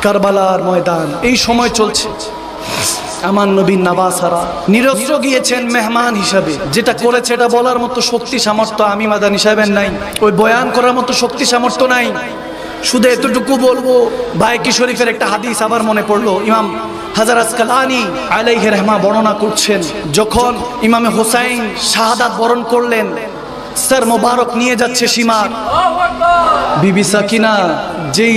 কারবালার ময়দান এই সময় চলছে। আমার নবীর নাবাসারা নিরস্ত্র গিয়েছেন মেহমান হিসাবে। যেটা করেছে এটা বলার মতো শক্তি সামর্থ্য আমি মাদানী সাহেবের নাই, ওই বয়ান করার মতো শক্তি সামর্থ্য নাই। শুধু এতটুকু বলবো, বাইকি শরীফের একটা হাদিস আবার মনে পড়লো। ইমাম হাজার আসকালানি আলাইহি রাহমা বর্ণনা করছেন, যখন ইমামে হোসাইন শাহাদাত বরণ করলেন, স্যার মোবারক নিয়ে যাচ্ছে সীমার, বিবি সাকিনা যেই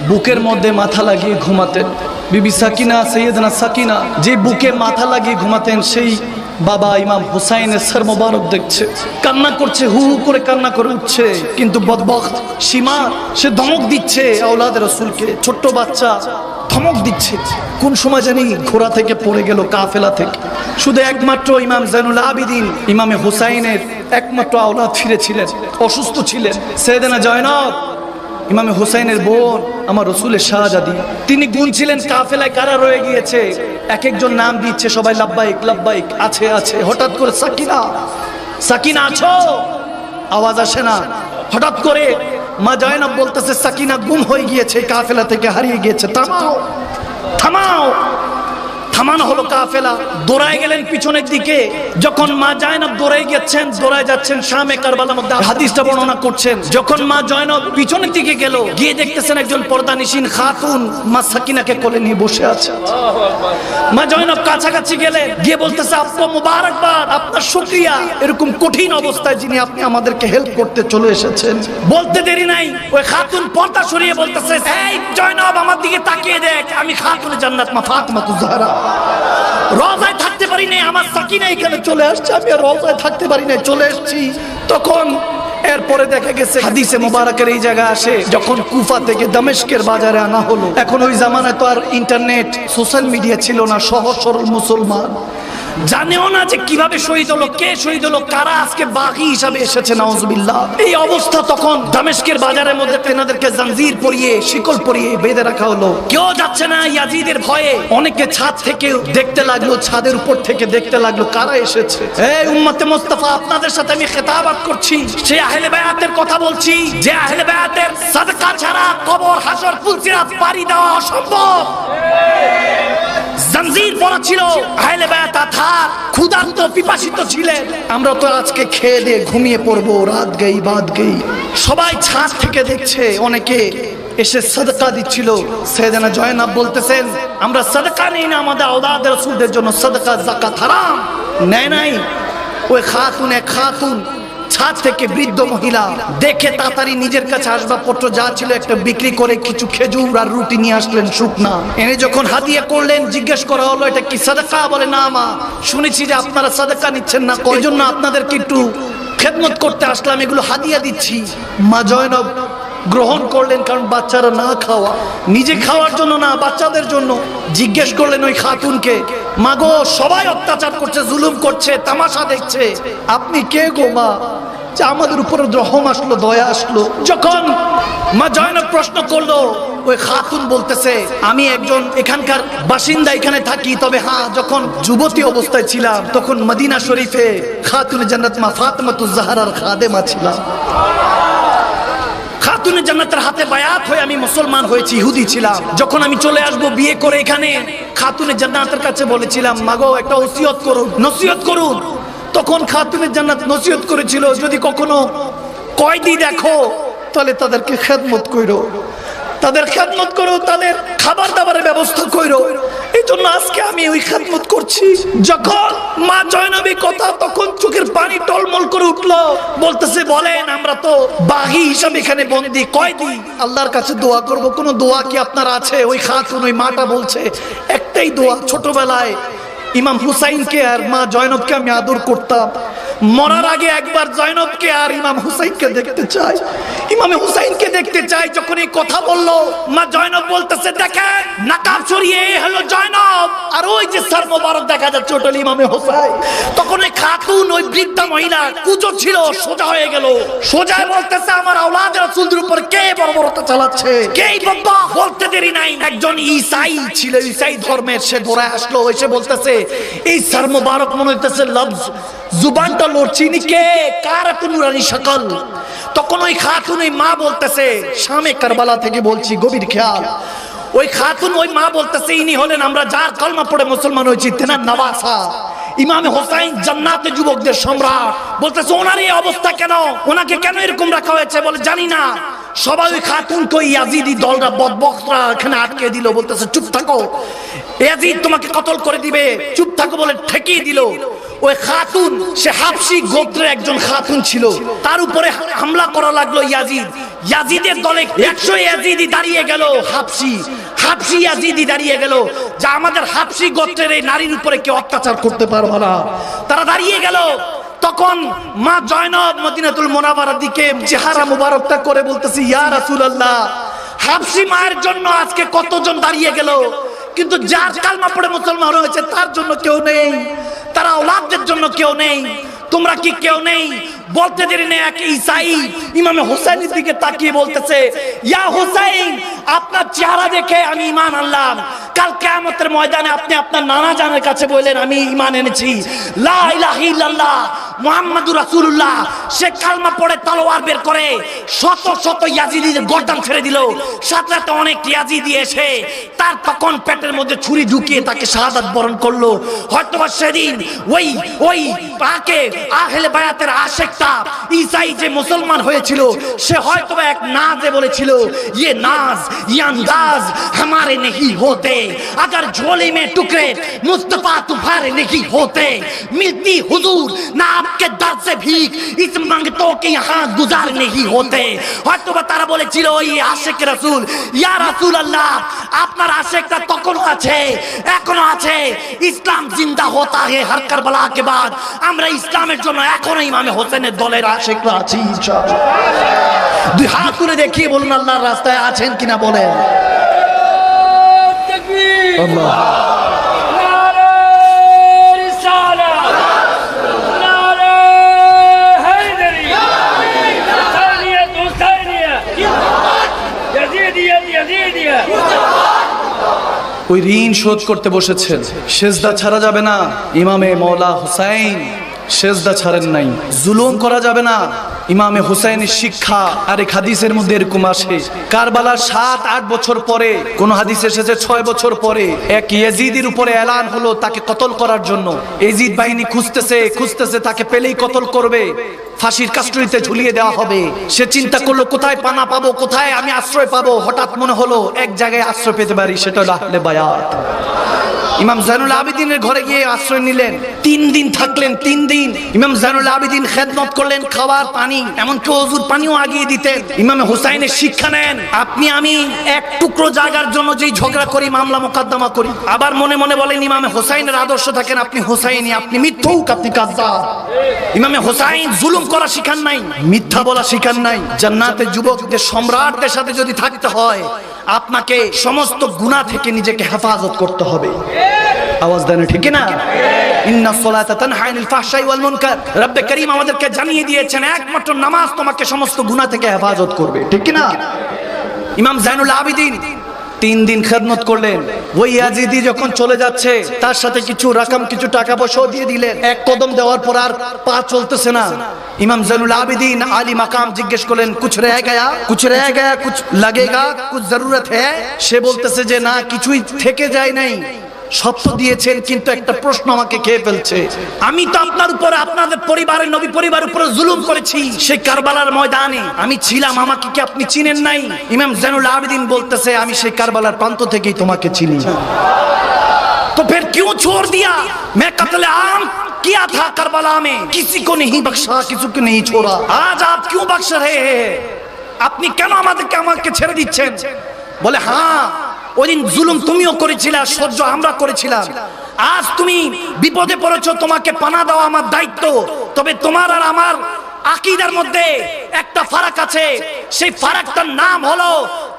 বুকের মধ্যে মাথা লাগিয়ে ঘুমাতেন, বিবি সাকিনা সৈয়দনা সাকিনা যে বুকে মাথা লাগিয়ে ঘুমাতেন, সেই বাবা ইমাম হুসাইনের স্যার মোবারক দেখছে, কান্না করছে, হু হু করে কান্না করে উঠছে। কিন্তু বদবখত সীমা সে ধমক দিচ্ছে আওলাদ রাসূলকে, ছোট্ট বাচ্চা ধমক দিচ্ছে। কোন সময় জানি ঘোড়া থেকে পড়ে গেল, কাফেলা থেকে। শুধু একমাত্র ইমাম জাইনুল আবিদিন ইমামে হুসাইনের একমাত্র আওলাদ ফিরেছিলেন, অসুস্থ ছিলেন। সৈয়দনা জয়নব ইমামে হুসাইনের বোন, আমার রসুলের শাহজাদি, তিনি গুনছিলেন কাফেলায় কারা রয়ে গিয়েছে। এক একজন নাম দিচ্ছে, সবাই লাব্বাইক লাব্বাইক, আছে আছে। হঠাৎ করে সাকিনা, সাকিনা আছো, আওয়াজ আসে না। হঠাৎ করে মা জয়নব বলতেছে সাকিনা গুম হয়ে গিয়েছে, কাফেলা থেকে হারিয়ে গিয়েছে, থামাও থামাও। থামানো হলো কাফেলা, দৌড়ায় গেলেন পিছনের দিকে। যখন মা জয়নব দৌড়ায় যাচ্ছেন শামে কারবালার মধ্যে হাদিসটা বর্ণনা করছেন, যখন মা জয়নব পিছনের দিকে গেল, গিয়ে দেখতেছেন একজন পর্দানিশীন খাতুন মা সাকিনাকে কোলে নিয়ে বসে আছে। মা জয়নব কাছাকাছি গেলেন, গিয়ে বলতেছে আপু মুবারকবাদ, আপনার শুকরিয়া, এরকম কঠিন অবস্থায় যিনি আপনি আমাদেরকে হেল্প করতে চলে এসেছেন। বলতে দেরি নাই, ওই খাতুন পর্দা সরিয়ে বলতেছে, এই জয়নব আমার দিকে তাকিয়ে দেখ, আমি খাতুনে জান্নাত মা ফাতেমাতুজ জাহরা, রওজায় থাকতে পারি নাই, আমার সাকিনা এখানে চলে আসছে, আমি আর রওজায় থাকতে পারি নাই, চলে এসেছি। তখন এরপরে দেখা গেছে হাদিসে মোবারকের এই জায়গা আসে, যখন কুফা থেকে দামেস্কের বাজারে আনা হলো। এখন ওই জামানায় তো আর ইন্টারনেট সোশ্যাল মিডিয়া ছিল না, সহজ সরল মুসলমান জানেও না যে কিভাবে শহীদ হলো, কে শহীদ হলো, কারা আজকে বাগী হিসাবে এসেছে, নাউজুবিল্লাহ। এই অবস্থা তখন দামেস্কের বাজারের মধ্যে তেনাদেরকে জাঞ্জির পরিয়ে, শিকল পরিয়ে বেঁধে রাখা হলো। কেউ যাচ্ছে না ইয়াজিদের ভয়ে। অনেকে ছাদ থেকে দেখতে লাগলো, ছাদের উপর থেকে দেখতে লাগলো কারা এসেছে। এই উম্মতে মুস্তাফা, আপনাদের সাথে আমি খেতাবাত করছি, সেই আহলে বায়াতের কথা বলছি, যে আহলে বায়াতের সাদকা ছাড়া কবর, হাসর, ফুলসিরাত পাড়ি দেওয়া অসম্ভব। জাঞ্জির পরা ছিল, আহলে বায়াত আথার ক্ষুধার্ত পিপাসিত ছিলেন। আমরা তো আজকে খেয়ে দিয়ে ঘুমিয়ে পড়বো, রাত গেই বাদ গেই। সবাই ছাদ থেকে দেখছে, অনেকে এসে সাদকা দিচ্ছিল। সাইয়েদনা জয়নব বলতেছেন, আমরা সাদকা নেই না, আমাদের আওলাদ রাসূলদের জন্য সাদকা যাকাত হারাম। নেয় নাই। ওই খাতুন ছাদ থেকে বৃদ্ধ মহিলা দেখে তাড়াতাড়ি নিজের কাছে আসবাবপত্র যা ছিল একটা বিক্রি করে কিছু খেজুর আর রুটি নিয়ে আসলেন শুকনা। এনে যখন হাদিয়া করলেন, জিজ্ঞেস করা হলো এটা কি সাদাকা? বলে না মা, শুনেছি যে আপনারা সাদাকা নিচ্ছেন না, এই জন্য আপনাদেরকে একটু খেদমত করতে আসলাম, এগুলো হাদিয়া দিচ্ছি। মা জয়নব গ্রহণ করলেন, কারণ বাচ্চারা না খাওয়া, নিজে খাওয়ার জন্য না, বাচ্চাদের জন্য। জিজ্ঞেস করলেন ওই খাতুনকে, মাগো সবাই অত্যাচার করছে, জুলুম করছে, তামাশা দেখছে, আপনি কে গো মা, যে আমাদের উপরে রহম আসলো, দয়া আসলো? যখন মা জয়নব প্রশ্ন করলো, ওই খাতুন বলতেছে আমি একজন এখানকার বাসিন্দা, এখানে থাকি, তবে হ্যাঁ যখন যুবতী অবস্থায় ছিলাম তখন মদিনা শরীফে খাতুনে জান্নাত মা ফাতেমাতুজ জাহরার খাদেমা ছিলাম। খাতুনে জান্নাতের হাতে বায়াত হয়ে আমি মুসলমান হয়েছি, ইহুদি ছিলাম। যখন আমি চলে আসবো বিয়ে করে এখানে, খাতুনে জান্নাতের কাছে বলেছিলাম মাগো একটা ওসিয়ত করুন, নসিহত করুন। তখন খাতুনে জান্নাত নসিহত করেছিল, যদি কখনো কয়দি দেখো তাহলে তাদেরকে খেদমত কইরো, তাদের খেদমত করো, তাদের খাবার দাবারের ব্যবস্থা করো। এই জন্য আজকে আমি ওই খেদমত করছি। যখন মা জয়নবী কথা, তখন চোখের পানি টলমল করে উঠলো। বলতেছে বলেন আমরা তো বাগী হিসাবে এখানে বন্দী, কয়দি, আল্লাহর কাছে দোয়া করব, কোন দোয়া কি আপনার আছে? ওই খাতুন, ওই মাটা বলছে একটাই দোয়া, ছোটবেলায় ইমাম হুসাইনকে আর মা জয়নবকে আমি আদর করতাম, মরার আগে একবার জয়নবকে আর ইমাম হুসাইনকে দেখতে চাই, ইমামে হুসাইনকে দেখতে চাই। যখন এই কথা বললো, মা জয়নব বলতেছে দেখেন নাকাব সরিয়ে হলো জয়নব, আর ওই যে স্যার মোবারক দেখা যাচ্ছে ওটা ইমামে হুসাইন। তখন ওই খাতুন, ওই বৃদ্ধা মহিলা কুজো ছিল, সোজা হয়ে গেল, সোজা বলতেছে আমার আওলাদ রাসূলদের উপর কে বর্বরতা চালাচ্ছে, কে বাবা? বলতে দেরি নাই, একজন ঈসাই ছিল, ঈসাই ধর্মের, সে দৌড়ে আসলো, এসে বলতেছে এই স্যার মোবারক মনে হইতেছে লফজ জুবানটা লড়ছিনি, কে, কার এত নুরানি শকল? তখন ওই খাতুন, ওই মা বলতেছে শামে কারবালা থেকে বলছি, গভীর খেয়াল, ওই খাতুন ওই মা বলতেছে ইনি হলেন আমরা যার কলমা পড়ে মুসলমান হয়েছি তেনার নওয়াসা ইমামে হোসাইন জান্নাতে যুবকদের সম্রাট। বলতেছে ওনার এই অবস্থা কেন, ওনাকে কেন এরকম রাখা হয়েছে? বলে জানি না। সবাই ওই খাতুনকে ওই ইয়াজিদি দলরা বদবখরা এখানে আটকে দিল। বলতেছে চুপ থাকো, ইয়াজিদ তোমাকে কতল করে দিবে, চুপ থাকো বলে ঠেকিয়ে দিল। ওই খাতুন সে হাবশি গোত্রের একজন খাতুন ছিল, তার উপরে হামলা করা লাগলো ইয়াজিদ। ইয়াজিদের দলে 100 ইয়াজিদি দাঁড়িয়ে গেল, হাবশি ইয়াজিদি দাঁড়িয়ে গেল, যা আমাদের হাবশি গোত্রের এই নারীর উপরে কেউ অত্যাচার করতে পারবে না। তারা দাঁড়িয়ে গেল। তখন মা জয়নব মদিনাতুল মুনাওয়ারার দিকে চেহারা মুবারকটা করে বলতেছে ইয়া রাসূলুল্লাহ, হাবশি মায়ের জন্য আজকে কতজন দাঁড়িয়ে গেল, কিন্তু যার কালমা পড়ে মুসলমান হয়েছে তার জন্য কেউ নেই, তারা ওলাদদের জন্য কেউ নেই, তোমরা কি কেউ নেই? বলতে দেরি নেই, এক ঈসাই ইমামে হোসেনের দিকে তাকিয়ে বলতেছে ইয়া হোসেন, আপনার চেহারা দেখে আমি ঈমান আনলাম। কাল কিয়ামতের ময়দানে আপনি আপনার নানা জানের কাছে বললেন আমি ঈমান এনেছি লা ইলাহা ইল্লাল্লাহ মুহাম্মাদুর রাসূলুল্লাহ। সে কালমা পড়ে তলোয়ার বের করে শত শত ইয়াজিদিদের গর্দান ছেড়ে দিল। সাথে সাথে অনেক ইয়াজিদি এসে তার তখন পেটের মধ্যে ছুরি ঢুকিয়ে তাকে শাহাদাত বরণ করলো। হয়তোবা সেদিন ওই তাকে আহলে বায়াতের আশিকটা ঈসাই যে মুসলমান হয়েছিল সে হয়তোবা এক নাজে বলেছিল ये नाज ये अंदाज हमारे नहीं होते, अगर झोले में टुकड़े मुस्तफा तुम्हारे नहीं होते, मिलती हुजूर ना आपके दर से भीख इस मंगतों के यहाँ गुजार नहीं होते। হয়তোবা তারা বলেছিল ওই আশিক রাসূল ইয়া রাসূলুল্লাহ আপনার আশিকটা তখনও আছে, এখনো আছে, ইসলাম জিন্দা होता है हर करबला के बाद। আমরা ইসলামের জন্য এখনো ইমামে হোসেনের দলের আশিকরা আছি ইনশাআল্লাহ। দুই হাত তুলে দেখিয়ে বলুন আল্লাহর রাস্তায় আছেন কিনা বলেন। আল্লাহ ওই ঋণ শোধ করতে বসেছেন, সেজদা ছাড়া যাবে না। ইমামে মওলা হুসাইন সেজদা ছাড়েন নাই। জুলুম করা যাবে না। ইমামে হুসাইনের শিক্ষা আরেক হাদিসের মধ্যে এরকম আসে, কারবালার 7-8 বছর পরে, কোন হাদিস এসেছে 6 বছর পরে এক ইয়াজিদের উপরে এলান হলো তাকে কতল করার জন্য। ইয়াজিদ বাহিনী খুঁজতেছে তাকে পেলেই কতল করবে, ফাঁসির কাস্টডিতে ঝুলিয়ে দেওয়া হবে। সে চিন্তা করলো কোথায় পানা পাবো, কোথায় আমি আশ্রয় পাবো। হঠাৎ মনে হলো এক জায়গায় আশ্রয় পেতে পারি, সেটা হলো আহলে বায়াত। ইমাম জাইনুল আবেদিনের ঘরে গিয়ে আশ্রয় নিলেন। 3 দিন থাকলেন। 3 দিন ইমাম জাইনুল আবেদিন খেদমত করলেন, খাবার পানি, এমনকি ওযুর পানিও আগিয়ে দিতেন। ইমামে হুসাইনের শিক্ষা নেন। আপনি আমি এক টুকরো জায়গার জন্য যেই ঝগড়া করি, মামলা মোকদ্দমা করি, আবার মনে মনে বলেন ইমামে হুসাইনের আদর্শ থাকেন আপনি হুসাইনি, আপনি মিথ্যুক, আপনি কাযযাব। ইমামে হুসাইন জুলুম করা শিখান নাই, মিথ্যা বলা শিখান নাই। জান্নাতের যুবকদের সম্রাটদের সাথে যদি থাকতে হয় আপনাকে সমস্ত গুনাহ থেকে নিজেকে হেফাজত করতে হবে। আওয়াজ দেন ঠিক না? ইন্নাস সালাতা তানহা আনিল ফাহশাই ওয়াল মুনকার। রব্বে করিম আমাদেরকে জানিয়ে দিয়েছেন একমাত্র নামাজ তোমাকে সমস্ত গুনাহ থেকে হেফাজত করবে, ঠিক না? ইমাম জাইনুল আবেদিন 3 দিন খেদমত করলেন। ওই ইয়াজিদি যখন চলে যাচ্ছে তার সাথে কিছু রকম কিছু টাকা পয়সাও দিয়ে দিলেন। এক কদম দেওয়ার পর আর পা চলতেছে না। ইমাম জাইনুল আবেদিন আলী মাকাম জিজ্ঞেস করলেন কুছ রহ গয়া, কুছ লাগেগা, কুছ জরুরত হ্যায়? সে বলতেছে যে না, কিছুই থেকে যায় নাই, সব তো দিয়েছেন, কিন্তু একটা প্রশ্ন আমাকে খেয়ে ফেলছে। আমি তো আপনার উপরে, আপনাদের পরিবারের নবী পরিবারের উপরে জুলুম করেছি সেই কারবালার ময়দানে আমি ছিলাম, আমাকে কি আপনি চিনেন নাই? ইমাম জাইনুল আবেদিন বলতেছে আমি সেই কারবালার প্রান্ত থেকেই তোমাকে চিনি। তো ফির क्यों छोड़ दिया? मैं कत्ल आम किया था करबला में, किसी को नहीं बख्शा, किसी को नहीं छोड़ा। आज आप क्यों बख्श रहे हैं? আপনি কেন আমাকে ছেড়ে দিচ্ছেন? বলে হ্যাঁ, ওই দিন জুলুম তুমিও করেছিলে, সহ্য আমরা করেছিলাম। আজ তুমি বিপদে পড়েছো, তোমাকে পানা দেওয়া আমার দায়িত্ব। তবে তোমার আর আমার আকীদার মধ্যে একটা ফারাক আছে। সেই ফারাকটার নাম হলো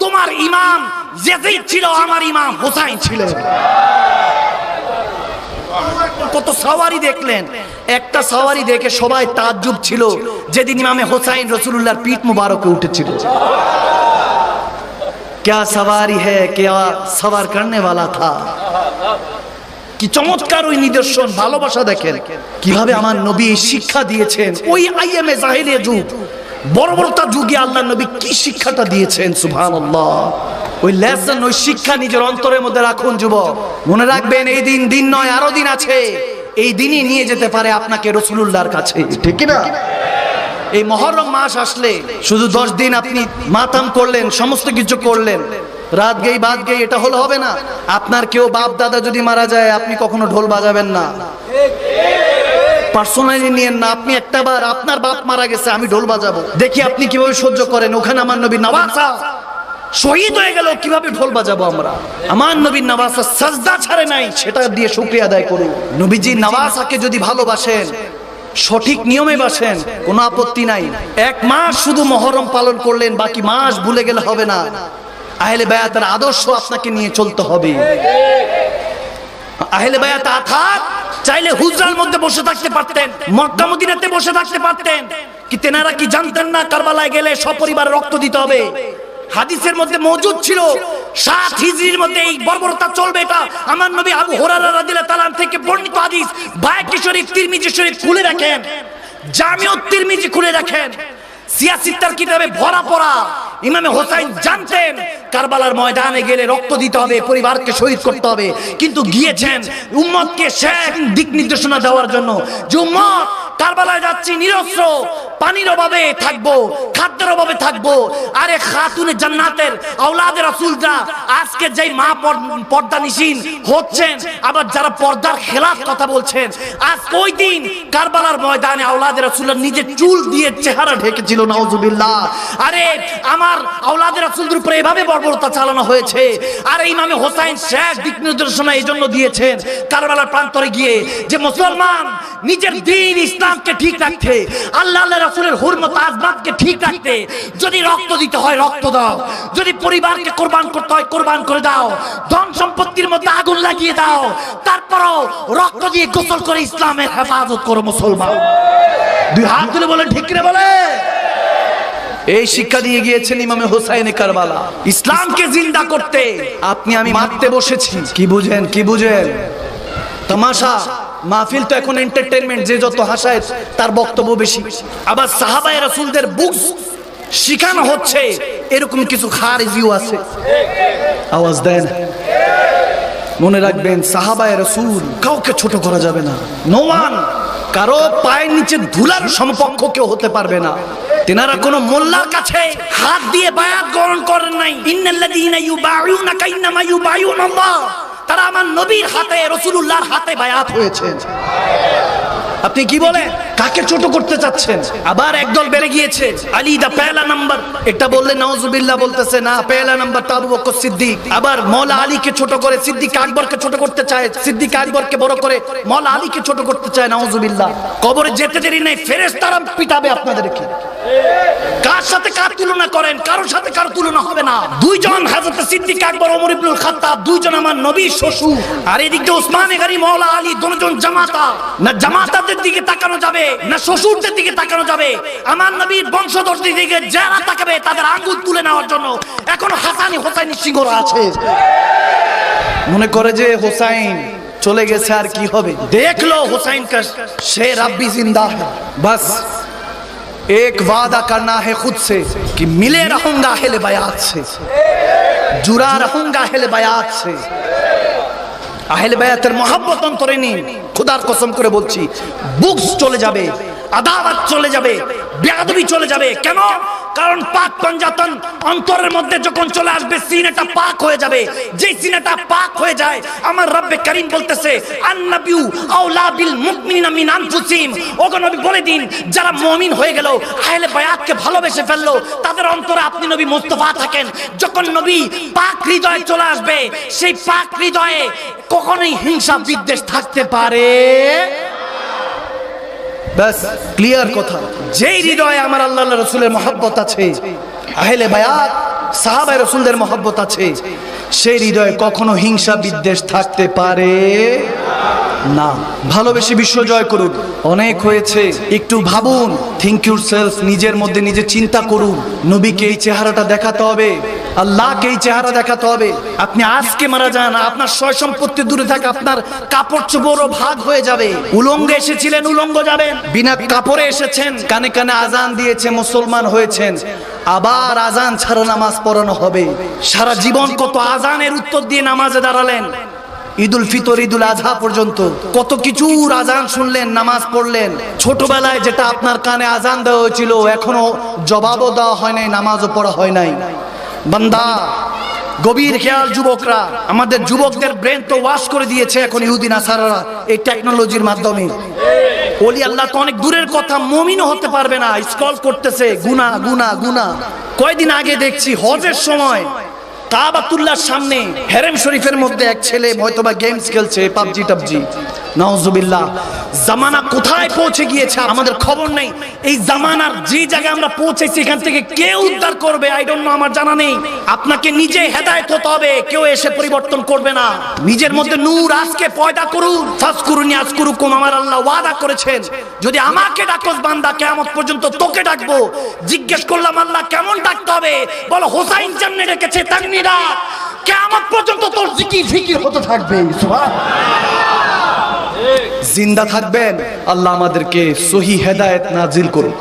তোমার ইমাম ইয়াজিদ ছিল, আমার ইমাম হুসাইন ছিল। কত সওয়ারি দেখলেন, একটা সওয়ারি দেখে সবাই তাজ্জুব ছিল যেদিন ইমামে হুসাইন রাসূলুল্লাহর পিঠ মুবারকে উঠেছিল। क्या सवारी है, क्या सवार करने वाला था। কি চমৎকার ওই নিদর্শন, ভালোবাসা দেখেন কিভাবে আমার নবী শিক্ষা দিয়েছেন। ওই আইয়ামে জাহিলিয়া যুগ, বর্বরতা যুগে আল্লাহর নবী কি শিক্ষাটা দিয়েছেন, সুবহানাল্লাহ। ওই লেসন, ওই শিক্ষা নিজের অন্তরের মধ্যে রাখুন যুবক। মনে রাখবেন এই দিন দিন নয়, আরো দিন আছে। এই দিনই নিয়ে যেতে পারে আপনাকে রাসূলুল্লাহর কাছে, ঠিক কি না? এই মুহররম মাস আসলে শুধু 10 দিন আপনি মাতাম করলেন, সমস্ত কিছু করলেন, রাত গেই বাদ গেই, এটা হলে হবে না। আপনার কেউ বাপ দাদা যদি মারা যায়, আপনি কখনো ঢোল বাজাবেন না, পার্সোনালি নিয়েন না। আপনি একটা বার আপনার বাপ মারা গেছে, আমি ঢোল বাজাবো, দেখি আপনি কিভাবে সহ্য করেন। ওখানে আমার নবী নওয়াসা শহীদ হয়ে গেল, কিভাবে ঢোল বাজাবো আমরা? আমার নবী নওয়াসা সাজদা ছাড়ে নাই, সেটা দিয়ে শুকরিয়া আদায় করুন। নবীজি নওয়াসাকে যদি ভালোবাসেন, সঠিক নিয়মে বাসেন, কোনো আপত্তি নাই। 1 মাস শুধু মুহররম পালন করলেন, বাকি মাস ভুলে গেলে হবে না। আহলে বায়াতের আদর্শ আপনাকে নিয়ে চলতে হবে। আহলে বায়াত আথাক চাইলে হুজরার মধ্যে বসে থাকতে পারতেন, মক্কা মদিনাতে বসে থাকতে পারতেন, কি তেনারা কি জানতেন না কারবালায় গেলে সপরিবার রক্ত দিতে হবে? হাদিসের মধ্যে মওজুদ ছিল 7 হিজরির মধ্যে এই বর্বরতা চলবে। এটা আমার নবী আবু হুরায়রা রাদিয়াল্লাহু তাআলা থেকে বর্ণিত হাদিস। বাইহাকি শরীফ, তিরমিজি শরীফ খুলে রাখেন, জামিউত তিরমিজি খুলে রাখেন, সিয়াসিত্তার কিতাবে ভরা পড়া। ইমামে হোসাইন জানতেন কারবালার ময়দানে গেলে রক্ত দিতে হবে, পরিবারকে শহীদ করতে হবে, কিন্তু গিয়েছেন উম্মতকে শেষ দিক নির্দেশনা দেওয়ার জন্য, যে উম্মত কারবালায় যাচ্ছি নিরস্ত্র, পানির অভাবে থাকবো, খাদ্যের অভাবে থাকবো। আরে খাতুনে জান্নাতের আওলাদে রাসূলরা আজকে যেই মা পর্দানিশীন হচ্ছেন, আবার যারা পর্দার খেলাফ কথা বলছেন, আজ ওই দিন কারবালার ময়দানে আওলাদে রাসূলরা নিজের চুল দিয়ে চেহারা ঢেকেছিল, নাউজুবিল্লাহ। আরে আমার আওলাদে রাসূলদের উপরে এভাবে বর্বরতা চালানো হয়েছে। আর ইমামে হোসাইন শেষ দিক নির্দেশনা এই জন্য দিয়েছেন কারবালার প্রান্তরে গিয়ে, যে মুসলমান নিজের দ্বীন ইসলামকে ঠিক রাখতে, আল্লাহ রাসূলের হুরমত আজমাতকে ঠিক রাখতে, যদি রক্ত দিতে হয় রক্ত দাও, যদি পরিবারকে কোরবান করতে হয় কোরবান করে দাও, ধন সম্পত্তির মধ্যে আগুন লাগিয়ে দাও, তারপরও রক্ত দিয়ে গোসল করে ইসলামের হেফাজত করো মুসলমান। 2 হাত তুলে বলেন ঠিক করে বলে। এই শিক্ষা দিয়ে গিয়েছেন ইমামে হোসাইনে কারবালা, ইসলামকে জিন্দা করতে। আপনি আমি মারতে বসেছি, কি বুঝেন? কি বুঝেন? তামাশা মাহফিল তো এখন এন্টারটেইনমেন্ট, যে যত হাসায় তার বক্তব্য বেশি। আবার সাহাবায়ে রাসূলদের বুকস শিখানো হচ্ছে, এরকম কিছু খারিজিও আছে। আওয়াজ দেন। মনে রাখবেন সাহাবায়ে রাসূল কাউকে ছোট করা যাবে না। নো ওয়ান, কারো পায়ের নিচে ধুলার সমপক্ষ কেউ হতে পারবে না। তেনারা কোন মোল্লার কাছে হাত দিয়ে বায়াত গ্রহণ করেন নাই। ইন্নাল্লাযীনা ইউবাইউনাকা ইন্নামা ইউবাইউনাল্লাহ, তারা আমার নবীর হাতে, রাসূলুল্লাহর হাতে বায়াত হয়েছে। আপনি কি বলেন? কাকে ছোট করতে চাচ্ছেন? আবার একদল বেড়ে গিয়েছে, আলী দা পহেলা নাম্বার, এটা বললে নাউজুবিল্লাহ বলতেছে না, পহেলা নাম্বার তো আবু বকর সিদ্দিক। আবার মওলা আলীকে ছোট করে সিদ্দিক আকবরকে ছোট করতে চায়, সিদ্দিক আকবরকে বড় করে মওলা আলীকে ছোট করতে চায়, নাউজুবিল্লাহ। কবরে যেতে দেরি নেই, ফেরেশতারা পিটাবে আপনাদেরকে। কার সাথে কার তুলনা করেন? কারোর সাথে কারো তুলনা হবে না। 2 জন হযরত সিদ্দিক আকবর, ওমর ইবনুল খাত্তাব, 2 জন আমার নবীর শ্বশুর। আর এদিক দিয়ে ওসমান গনি, মওলা আলী, দুজন জামাতা। না জামাতাদের দিকে তাকানো যাবে, না শ্বশুরদের দিকে তাকানো যাবে। আমার নবীর বংশধরদের দিকে যারা তাকাবে তাদের আঙ্গুল তুলে নেওয়ার জন্য এখন হাসানি হোসাইনি সিংহরা আছে। মনে করে যে হোসাইন চলে গেছে আর কি হবে, দেখলো হোসাইন কা সে रब्बी जिंदा है, बस एक वादा करना है खुद से कि मिले रहूंगा अहले बयात से, जुड़ा रहूंगा अहले बयात से। আহলে বায়াতের মহব্বত অন্তরে নিন, খোদার কসম করে বলছি, বুকস চলে যাবে, আদাওয়াত চলে যাবে, বেয়াদবি চলে যাবে। কেন? কারণ পাক পঞ্জাতন অন্তরের মধ্যে যখন চলে আসবে, সিনাটা পাক হয়ে যাবে। যে সিনাটা পাক হয়ে যায়, আমার রব্বে করিম বলতেছে, আন-নাবিয়্যু আওলা বিল মুমিনিনা মিন আনফুসিহিম, ওগো নবী বলে দিন, যারা মুমিন হয়ে গেল, আহলে বায়াতকে ভালোবেসে ফেললো, তাদের অন্তরে আপনি নবী মুস্তাফা থাকেন। যখন নবী পাক হৃদয়ে চলে আসবে, সেই পাক হৃদয়ে কখনোই হিংসা বিদ্বেষ থাকতে পারে। বাস ক্লিয়ার কথা। যেই হৃদয়ে আমার আল্লাহর রাসূলের মহব্বত আছে, আহলে বায়াত সাহাবায়ে রাসূলদের মহব্বত আছে, সেই হৃদয়ে কখনো হিংসা বিদ্বেষ থাকতে পারে না। ভালোবেসে বিশ্ব জয় করুন। অনেক হয়েছে, একটু ভাবুন, থিঙ্ক ইউরসেলফ, নিজের মধ্যে নিজে চিন্তা করুন। নবীকে এই চেহারাটা দেখাতে হবে। আল্লাহকে এই চেহারা দেখাতে হবে। আপনি আজকে মারা যান, আপনার সয় সম্পত্তি দূরে থাকে, আপনার কাপড় চোপড়ও ভাগ হয়ে যাবে। উলঙ্গ এসেছিলেন, উলঙ্গ যাবেন। বিনা কাপড়ে এসেছেন, কানে কানে আজান দিয়েছে, মুসলমান হয়েছেন, আবার আজান ছাড়া নামাজ পড়ানো হবে। সারা জীবন কত আজানের উত্তর দিয়ে নামাজে দাঁড়ালেন, ঈদুল ফিতর, ঈদুল আজহা পর্যন্ত কত কিছুর আজান শুনলেন, নামাজ পড়লেন। ছোটবেলায় যেটা আপনার কানে আজান দেওয়া হয়েছিল এখনো জবাবও দেওয়া হয় নাই, নামাজও পড়া হয় নাই। বান্দা, গভীর খেয়াল যুবকরা, আমাদের যুবকদের ব্রেন তো ওয়াশ করে দিয়েছে এখন ইহুদি নাসারারা এই টেকনোলজির মাধ্যমে। ওলি আল্লাহ তো অনেক দূরের কথা, মুমিনও হতে পারবে না, স্ক্রল করতেছে, গুনাহ গুনাহ গুনাহ। কয়দিন আগে দেখছি হজের সময় কাবাতুল্লাহর সামনে হেরেম শরীফের মধ্যে এক ছেলে হয়তোবা গেমস খেলছে, পাবজি টাবজি, নাউজুবিল্লাহ। জামানা কোথায় পৌঁছে গিয়েছে আমাদের খবর নেই। এই জামানার যে জায়গায় আমরা পৌঁছেছি এখান থেকে কে উদ্ধার করবে আই ডোন্ট নো, আমার জানা নেই। আপনাকে নিজে হেদায়েত হতে হবে, কেউ এসে পরিবর্তন করবে না। নিজের মধ্যে নূর আজকে পয়দা করুন। ফাজকুরুনি আযকুরুকুম, আমার আল্লাহ ওয়াদা করেছেন যদি আমাকে ডাকোস বান্দা কিয়ামত পর্যন্ত তোকে ডাকবো। জিজ্ঞেস করলাম আল্লাহ কেমন ডাকতে হবে, বলো হোসাইন যেমনি রেখেছে তেমনি ডাক, কিয়ামত পর্যন্ত তোর জিকির ফিকির হতে থাকবে। সুবহানাল্লাহ। জিন্দা থাকবেন, আল্লাহ আমাদেরকে সহি হেদায়েত নাজিল করুন।